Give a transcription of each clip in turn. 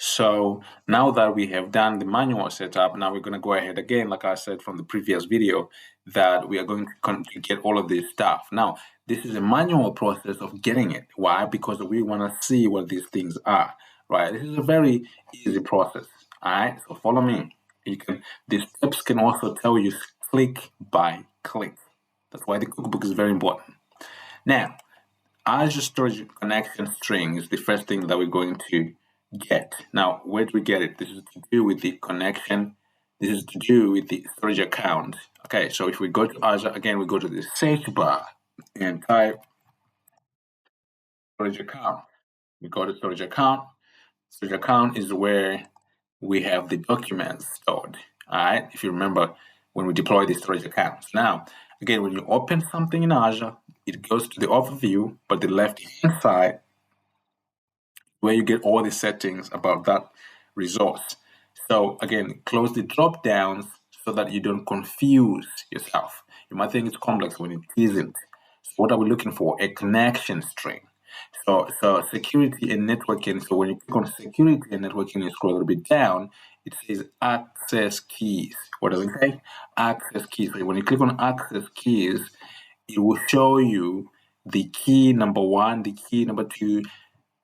So now that we have done the manual setup, now we're going to go ahead again, like I said from the previous video, that we are going to get all of this stuff. Now, this is a manual process of getting it. Why? Because we want to see what these things are, right? This is a very easy process, all right? So follow me. The steps can also tell you click by click. That's why the cookbook is very important. Now, Azure Storage Connection String is the first thing that we're going to get. Now, where do we get it? This is to do with the connection. This is to do with the storage account. Okay, so if we go to Azure, again, we go to the search bar and type storage account. We go to storage account. Storage account is where we have the documents stored. All right, if you remember when we deploy the storage accounts. Now, again, when you open something in Azure, it goes to the overview, but the left-hand side, where you get all the settings about that resource. So again, close the drop downs so that you don't confuse yourself. You might think it's complex when it isn't. So what are we looking for? A connection string. So security and networking. So when you click on security and networking, you scroll a little bit down, it says access keys. What does it say? Access keys. So when you click on access keys, it will show you the key number one, the key number two.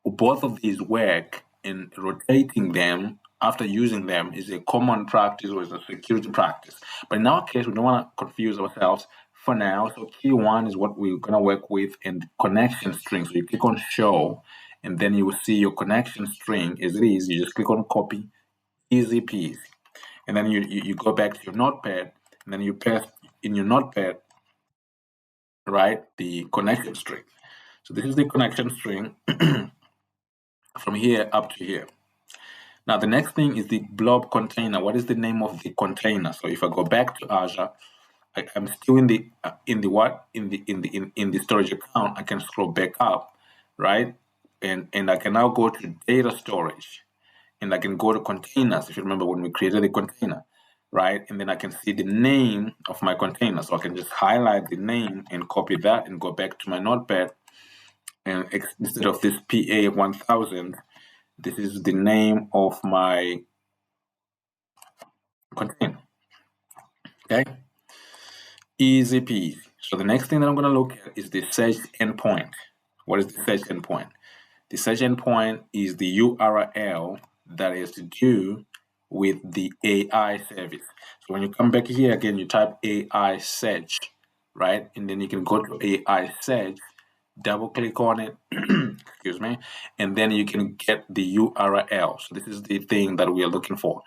Both of these work, and rotating them after using them is a common practice or is a security practice. But in our case, we don't want to confuse ourselves for now. So key one is what we're going to work with, and connection string. So you click on show, and then you will see your connection string as it is. You just click on copy, easy peasy. And then you go back to your notepad, and then you paste in your notepad, right, the connection string. So this is the connection string from here up to here. Now the next thing is the blob container. What is the name of the container? So if I go back to Azure, I'm still in the storage account. I can scroll back up, right? And I can now go to data storage, and I can go to containers. If you remember when we created the container, right? And then I can see the name of my container. So I can just highlight the name and copy that and go back to my notepad. And instead of this PA1000, this is the name of my container. Okay, easy peasy. So the next thing that I'm going to look at is the search endpoint. What is the search endpoint? The search endpoint is the URL that is to do with the AI service. So when you come back here again, you type AI search, right? And then you can go to AI search, double click on it, excuse me, and then you can get the URL. So this is the thing that we are looking for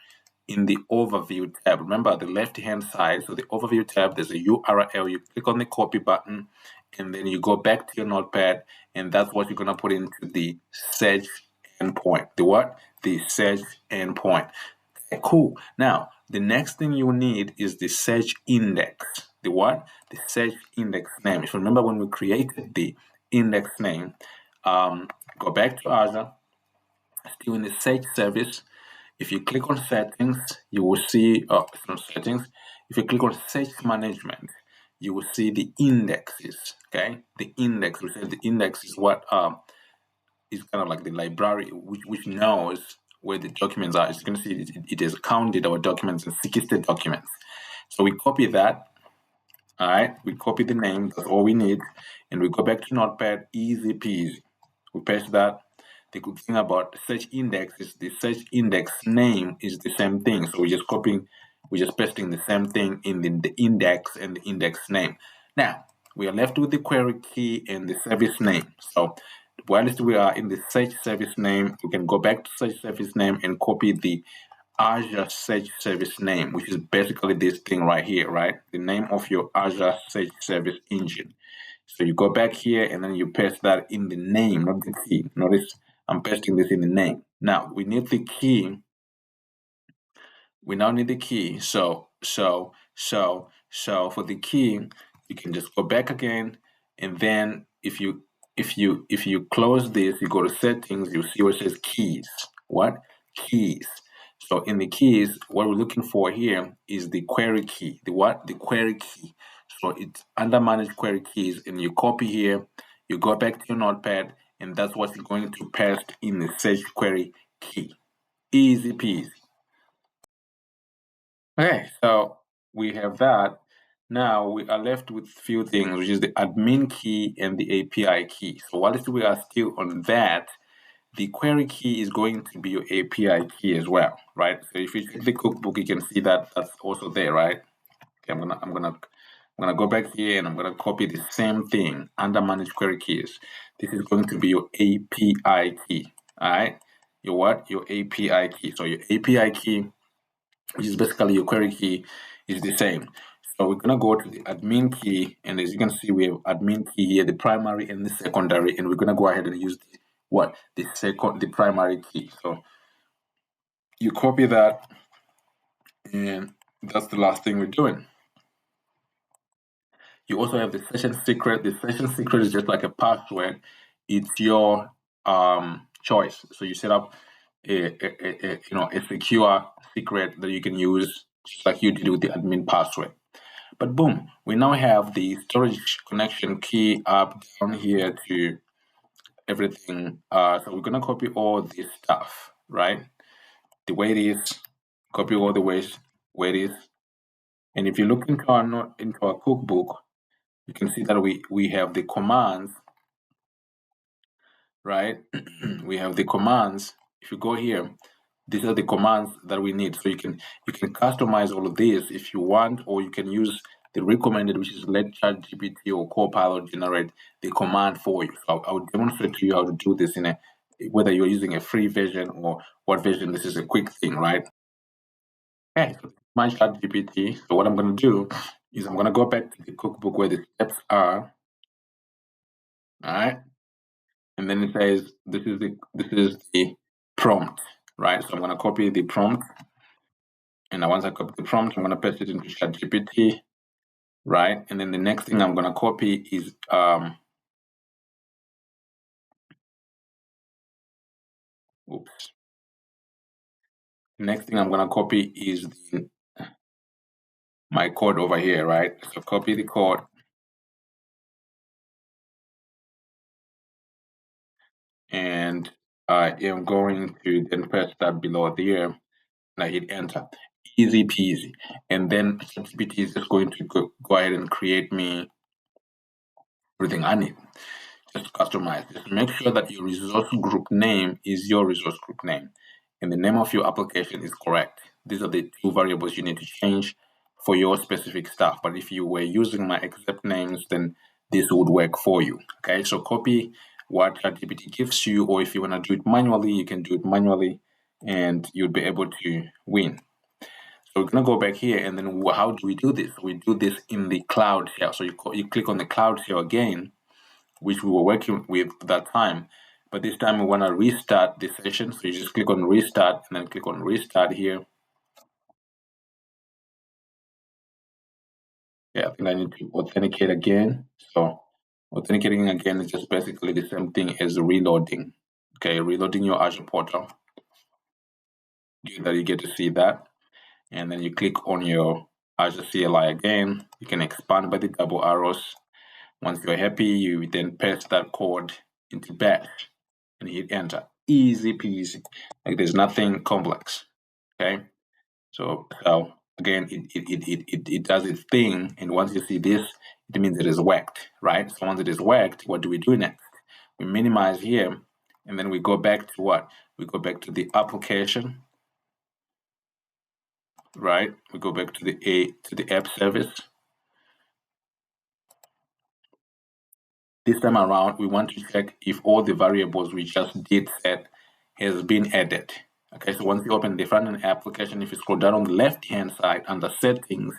in the overview tab. Remember the left hand side, so the overview tab, there's a URL. You click on the copy button, and then you go back to your notepad, and that's what you're going to put into the search endpoint. The what? The search endpoint. Okay, cool. Now, the next thing you need is the search index. The what? The search index name. If you remember when we created the index name, go back to Azure, still in the search service. If you click on settings, you will see, settings. If you click on search management, you will see the indexes, okay? The index, we said the index is what is kind of like the library, which knows where the documents are. As you can see, it has counted our documents in 60 documents. So we copy that, all right? We copy the name, that's all we need. And we go back to Notepad, easy peasy. We paste that. The good thing about search index is the search index name is the same thing. So we're just pasting the same thing in the index and the index name. Now, we are left with the query key and the service name. So whilst we are in the search service name, we can go back to search service name and copy the Azure search service name, which is basically this thing right here, right? The name of your Azure search service engine. So you go back here and then you paste that in the name, not the key. Notice I'm pasting this in the name. Now we need the key. We now need the key. So for the key, you can just go back again, and then if you close this, you go to settings, you see where it says keys. What? Keys. So in the keys, what we're looking for here is the query key. The what? The query key. So it's under manage query keys, and you copy here, you go back to your notepad, and that's what you're going to paste in the search query key. Easy peasy. Okay, so we have that. Now we are left with few things, which is the admin key and the API key. So whilst we are still on that, the query key is going to be your API key as well, right? So if you check the cookbook, you can see that that's also there, right? Okay, I'm gonna go back here and I'm gonna copy the same thing under manage query keys. This is going to be your API key. All right, your what? Your API key. So your API key, which is basically your query key, is the same. So we're gonna go to the admin key, and as you can see, we have admin key here, the primary and the secondary, and we're gonna go ahead and use the primary key. So you copy that, and that's the last thing we're doing. You also have the session secret. The session secret is just like a password. It's your choice. So you set up a secure secret that you can use just like you did with the admin password. But boom, we now have the storage connection key up down here to everything. So we're gonna copy all this stuff, right? The way it is, copy all the ways where it is. And if you look into our cookbook, you can see that we have the commands, right? We have the commands. If you go here, these are the commands that we need. So you can customize all of this if you want, or you can use the recommended, which is let ChatGPT or Copilot generate the command for you. So I'll demonstrate to you how to do this whether you're using a free version or what version. This is a quick thing, right? Okay, so my ChatGPT. So what I'm going to do is I'm going to go back to the cookbook where the steps are. All right. And then it says this is the prompt, right? So I'm gonna copy the prompt, and once I copy the prompt, I'm gonna paste it into ChatGPT, right? And then the next thing I'm gonna copy is oops. Next thing I'm gonna copy is my code over here, right? So copy the code, and I am going to then paste that below there, and I hit enter. Easy peasy. And then ChatGPT is just going to go ahead and create me everything I need. Just customize. Just make sure that your resource group name is your resource group name and the name of your application is correct. These are the two variables you need to change for your specific stuff. But if you were using my except names, then this would work for you. Okay, so copy what ChatGPT gives you, or if you want to do it manually, you can do it manually and you'll be able to win. So we're going to go back here, and then how do we do this? We do this in the Cloud Shell. So you click on the Cloud Shell again, which we were working with that time. But this time we want to restart the session. So you just click on restart and then click on restart here. Yeah, I think I need to authenticate again. So authenticating again is just basically the same thing as reloading. Okay, reloading your Azure portal. That you get to see that. And then you click on your Azure CLI again. You can expand by the double arrows. Once you're happy, you then paste that code into bash and hit enter. Easy peasy. Like there's nothing complex. Okay. So again, it does its thing, and once you see this, it means it is worked, right? So once it is worked, what do we do next? We minimize here, and then we go back to what? We go back to the application, right? We go back to the app service. This time around, we want to check if all the variables we just did set has been added. Okay, so once you open the front-end application, if you scroll down on the left-hand side under settings,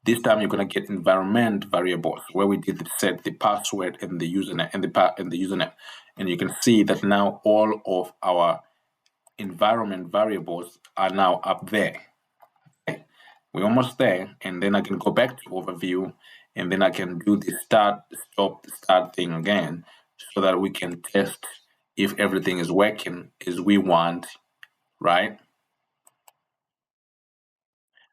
this time you're gonna get environment variables where we did set the password and the username and the username, and you can see that now all of our environment variables are now up there. Okay. We're almost there, and then I can go back to overview, and then I can do the start thing again, so that we can test if everything is working as we want, right?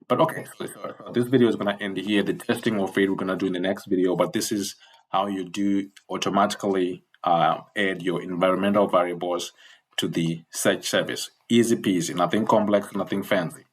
But okay, so this video is going to end here. The testing of it we're going to do in the next video, but this is how you do automatically add your environmental variables to the search service. Easy peasy, nothing complex, nothing fancy.